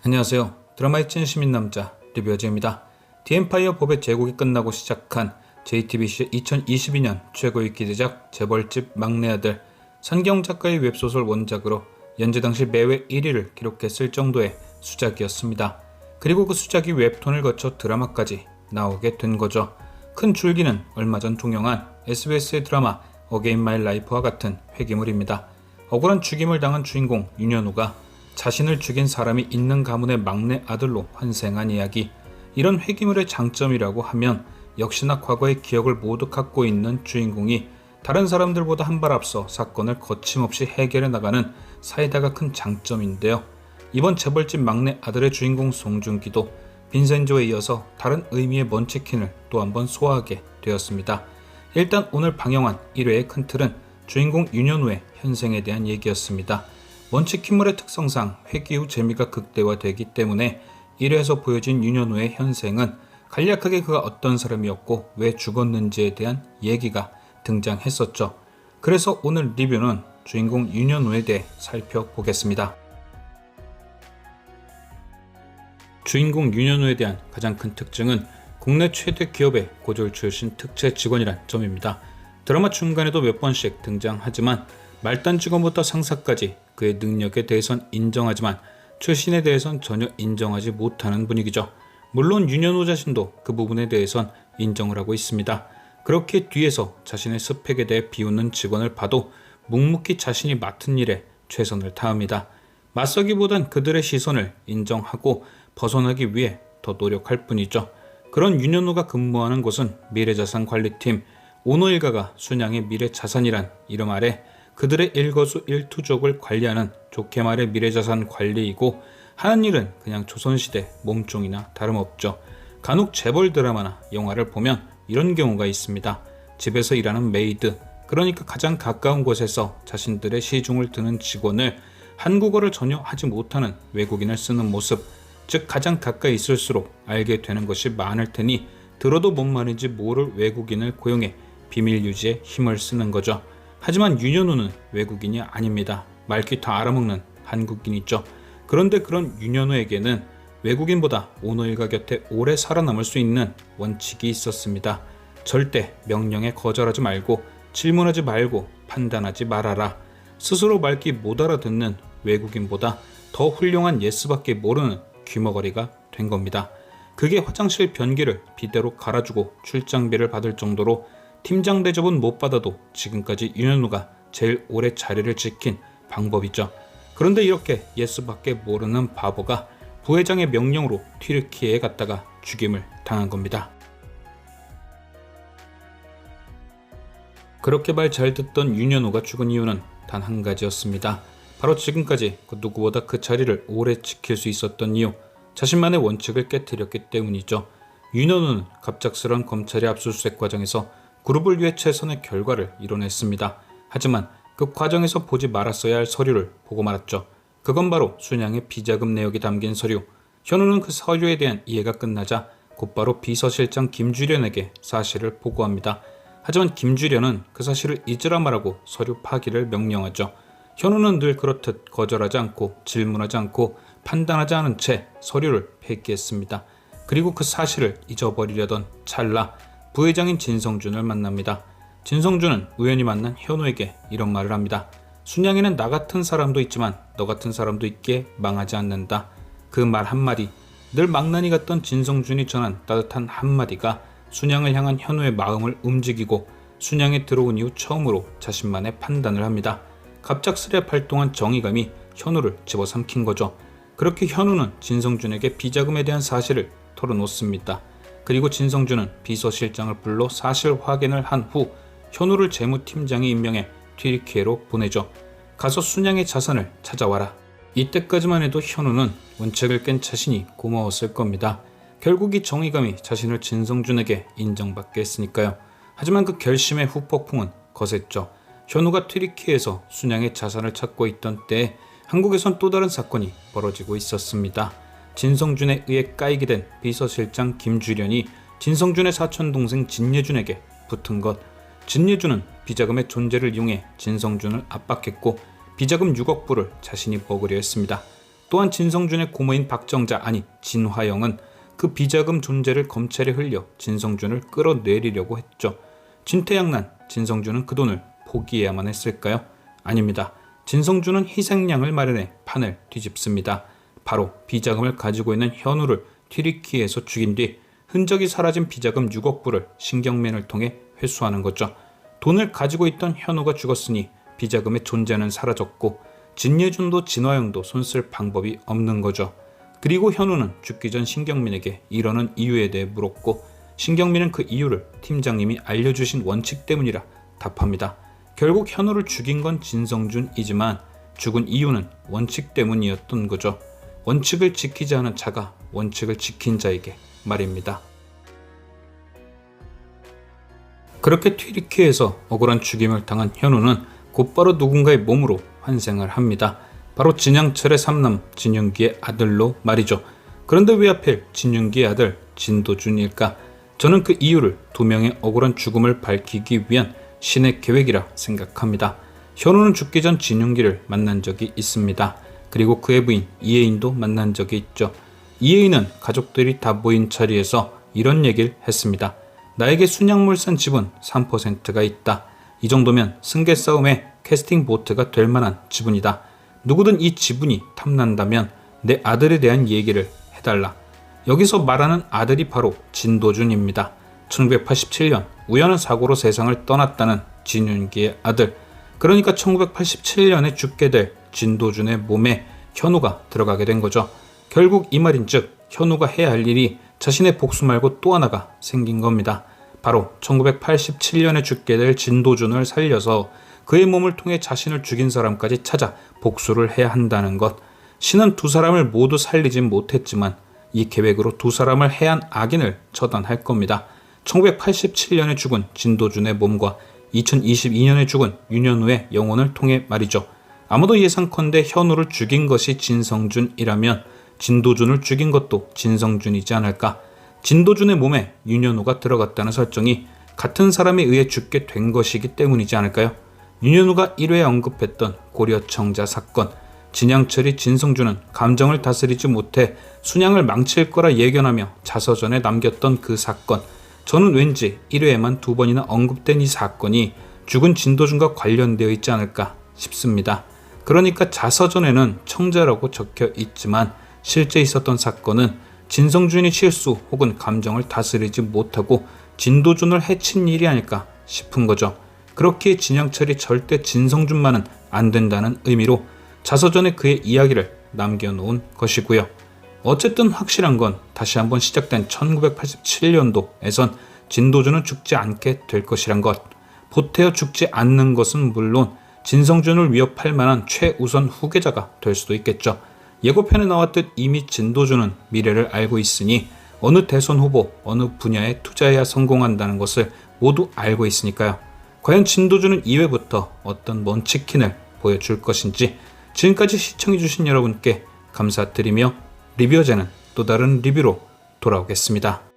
안녕하세요. 드라마의 찐 시민남자 리뷰어즈입니다. 디엠파이어 법의 제국이 끝나고 시작한 JTBC의 2022년 최고의 기대작 재벌집 막내 아들, 선경 작가의 웹소설 원작으로 연재 당시 매회 1위를 기록했을 정도의 수작이었습니다. 그리고 그 수작이 웹툰을 거쳐 드라마까지 나오게 된 거죠. 큰 줄기는 얼마 전 종영한 SBS의 드라마 어게인 마이 라이프와 같은 회기물입니다. 억울한 죽임을 당한 주인공 윤현우가 자신을 죽인 사람이 있는 가문의 막내 아들로 환생한 이야기. 이런 회기물의 장점이라고 하면 역시나 과거의 기억을 모두 갖고 있는 주인공이 다른 사람들보다 한 발 앞서 사건을 거침없이 해결해 나가는 사이다가 큰 장점인데요. 이번 재벌집 막내 아들의 주인공 송중기도 빈센조에 이어서 다른 의미의 먼치킨을 또 한 번 소화하게 되었습니다. 일단 오늘 방영한 1회의 큰 틀은 주인공 윤현우의 현생에 대한 얘기였습니다. 먼치킨물의 특성상 회기 후 재미가 극대화되기 때문에 1회에서 보여진 윤현우의 현생은 간략하게 그가 어떤 사람이었고 왜 죽었는지에 대한 얘기가 등장했었죠. 그래서 오늘 리뷰는 주인공 윤현우에 대해 살펴보겠습니다. 주인공 윤현우에 대한 가장 큰 특징은 국내 최대 기업의 고졸 출신 특채 직원이란 점입니다. 드라마 중간에도 몇 번씩 등장하지만 말단 직원부터 상사까지 그의 능력에 대해선 인정하지만 출신에 대해선 전혀 인정하지 못하는 분위기죠. 물론 윤현우 자신도 그 부분에 대해선 인정을 하고 있습니다. 그렇게 뒤에서 자신의 스펙에 대해 비웃는 직원을 봐도 묵묵히 자신이 맡은 일에 최선을 다합니다. 맞서기보단 그들의 시선을 인정하고 벗어나기 위해 더 노력할 뿐이죠. 그런 윤현우가 근무하는 곳은 미래자산관리팀, 오너일가가 순양의 미래자산이란 이름 아래 그들의 일거수일투족을 관리하는 좋게 말해 미래자산 관리이고 하는 일은 그냥 조선시대 몸종이나 다름없죠. 간혹 재벌 드라마나 영화를 보면 이런 경우가 있습니다. 집에서 일하는 메이드, 그러니까 가장 가까운 곳에서 자신들의 시중을 드는 직원을 한국어를 전혀 하지 못하는 외국인을 쓰는 모습, 즉 가장 가까이 있을수록 알게 되는 것이 많을 테니 들어도 뭔 말인지 모를 외국인을 고용해 비밀 유지에 힘을 쓰는 거죠. 하지만 윤현우는 외국인이 아닙니다. 말귀 다 알아먹는 한국인이죠. 그런데 그런 윤현우에게는 외국인보다 오너일가 곁에 오래 살아남을 수 있는 원칙이 있었습니다. 절대 명령에 거절하지 말고 질문하지 말고 판단하지 말아라. 스스로 말귀 못 알아듣는 외국인보다 더 훌륭한 예스밖에 모르는 귀머거리가 된 겁니다. 그게 화장실 변기를 비대로 갈아주고 출장비를 받을 정도로 팀장 대접은 못 받아도 지금까지 윤현우가 제일 오래 자리를 지킨 방법이죠. 그런데 이렇게 예스밖에 모르는 바보가 부회장의 명령으로 튀르키예에 갔다가 죽임을 당한 겁니다. 그렇게 말 잘 듣던 윤현우가 죽은 이유는 단 한 가지였습니다. 바로 지금까지 그 누구보다 그 자리를 오래 지킬 수 있었던 이유, 자신만의 원칙을 깨뜨렸기 때문이죠. 윤현우는 갑작스런 검찰의 압수수색 과정에서 그룹을 위해 최선의 결과를 이뤄냈습니다. 하지만 그 과정에서 보지 말았어야 할 서류를 보고 말았죠. 그건 바로 순양의 비자금 내역이 담긴 서류. 현우는 그 서류에 대한 이해가 끝나자 곧바로 비서실장 김주련에게 사실을 보고합니다. 하지만 김주련은 그 사실을 잊으라 말하고 서류 파기를 명령하죠. 현우는 늘 그렇듯 거절하지 않고 질문하지 않고 판단하지 않은 채 서류를 폐기했습니다. 그리고 그 사실을 잊어버리려던 찰나 부회장인 진성준을 만납니다. 진성준은 우연히 만난 현우에게 이런 말을 합니다. 순양에는 나 같은 사람도 있지만 너 같은 사람도 있기에 망하지 않는다. 그 말 한마디, 늘 망나니 같던 진성준이 전한 따뜻한 한마디가 순양을 향한 현우의 마음을 움직이고 순양에 들어온 이후 처음으로 자신만의 판단을 합니다. 갑작스레 발동한 정의감이 현우를 집어삼킨 거죠. 그렇게 현우는 진성준에게 비자금에 대한 사실을 털어놓습니다. 그리고 진성준은 비서실장을 불러 사실 확인을 한 후 현우를 재무팀장에 임명해 튀르키예로 보내죠. 가서 순양의 자산을 찾아와라. 이때까지만 해도 현우는 원칙을 깬 자신이 고마웠을 겁니다. 결국 이 정의감이 자신을 진성준에게 인정받게 했으니까요. 하지만 그 결심의 후폭풍은 거셌죠. 현우가 튀르키예에서 순양의 자산을 찾고 있던 때에 한국에선 또 다른 사건이 벌어지고 있었습니다. 진성준에 의해 까이게 된 비서실장 김주련이 진성준의 사촌동생 진예준에게 붙은 것. 진예준은 비자금의 존재를 이용해 진성준을 압박했고 비자금 6억 불을 자신이 먹으려 했습니다. 또한 진성준의 고모인 박정자 아니 진화영은 그 비자금 존재를 검찰에 흘려 진성준을 끌어내리려고 했죠. 진퇴양난, 진성준은 그 돈을 포기해야만 했을까요? 아닙니다. 진성준은 희생양을 마련해 판을 뒤집습니다. 바로 비자금을 가지고 있는 현우를 튀르키예에서 죽인 뒤 흔적이 사라진 비자금 6억 불을 신경민을 통해 회수하는 거죠. 돈을 가지고 있던 현우가 죽었으니 비자금의 존재는 사라졌고 진예준도 진화영도 손쓸 방법이 없는 거죠. 그리고 현우는 죽기 전 신경민에게 이러는 이유에 대해 물었고 신경민은 그 이유를 팀장님이 알려주신 원칙 때문이라 답합니다. 결국 현우를 죽인 건 진성준이지만 죽은 이유는 원칙 때문이었던 거죠. 원칙을 지키지 않은 자가 원칙을 지킨 자에게 말입니다. 그렇게 튀르키예에서 억울한 죽임을 당한 현우는 곧바로 누군가의 몸으로 환생을 합니다. 바로 진양철의 삼남 진윤기의 아들로 말이죠. 그런데 왜 하필 진윤기의 아들 진도준일까? 저는 그 이유를 두 명의 억울한 죽음을 밝히기 위한 신의 계획이라 생각합니다. 현우는 죽기 전 진윤기를 만난 적이 있습니다. 그리고 그의 부인 이혜인도 만난 적이 있죠. 이혜인은 가족들이 다 모인 자리에서 이런 얘기를 했습니다. 나에게 순양물산 지분 3%가 있다. 이 정도면 승계 싸움에 캐스팅 보트가 될 만한 지분이다. 누구든 이 지분이 탐난다면 내 아들에 대한 얘기를 해달라. 여기서 말하는 아들이 바로 진도준입니다. 1987년 우연한 사고로 세상을 떠났다는 진윤기의 아들. 그러니까 1987년에 죽게 될 진도준의 몸에 현우가 들어가게 된 거죠. 결국 이 말인즉 현우가 해야 할 일이 자신의 복수 말고 또 하나가 생긴 겁니다. 바로 1987년에 죽게 될 진도준을 살려서 그의 몸을 통해 자신을 죽인 사람까지 찾아 복수를 해야 한다는 것. 신은 두 사람을 모두 살리진 못했지만 이 계획으로 두 사람을 해한 악인을 처단할 겁니다. 1987년에 죽은 진도준의 몸과 2022년에 죽은 윤현우의 영혼을 통해 말이죠. 아무도 예상컨대 현우를 죽인 것이 진성준이라면 진도준을 죽인 것도 진성준이지 않을까. 진도준의 몸에 윤현우가 들어갔다는 설정이 같은 사람에 의해 죽게 된 것이기 때문이지 않을까요? 윤현우가 1회에 언급했던 고려청자 사건, 진양철이 진성준은 감정을 다스리지 못해 순양을 망칠 거라 예견하며 자서전에 남겼던 그 사건, 저는 왠지 1회에만 2번이나 언급된 이 사건이 죽은 진도준과 관련되어 있지 않을까 싶습니다. 그러니까 자서전에는 청자라고 적혀 있지만 실제 있었던 사건은 진성준이 실수 혹은 감정을 다스리지 못하고 진도준을 해친 일이 아닐까 싶은 거죠. 그렇기에 진양철이 절대 진성준만은 안 된다는 의미로 자서전에 그의 이야기를 남겨놓은 것이고요. 어쨌든 확실한 건 다시 한번 시작된 1987년도에선 진도준은 죽지 않게 될 것이란 것. 보태어 죽지 않는 것은 물론 진성준을 위협할 만한 최우선 후계자가 될 수도 있겠죠. 예고편에 나왔듯 이미 진도준은 미래를 알고 있으니 어느 대선 후보, 어느 분야에 투자해야 성공한다는 것을 모두 알고 있으니까요. 과연 진도준은 2회부터 어떤 먼치킨을 보여줄 것인지 지금까지 시청해주신 여러분께 감사드리며 리뷰어제는 또 다른 리뷰로 돌아오겠습니다.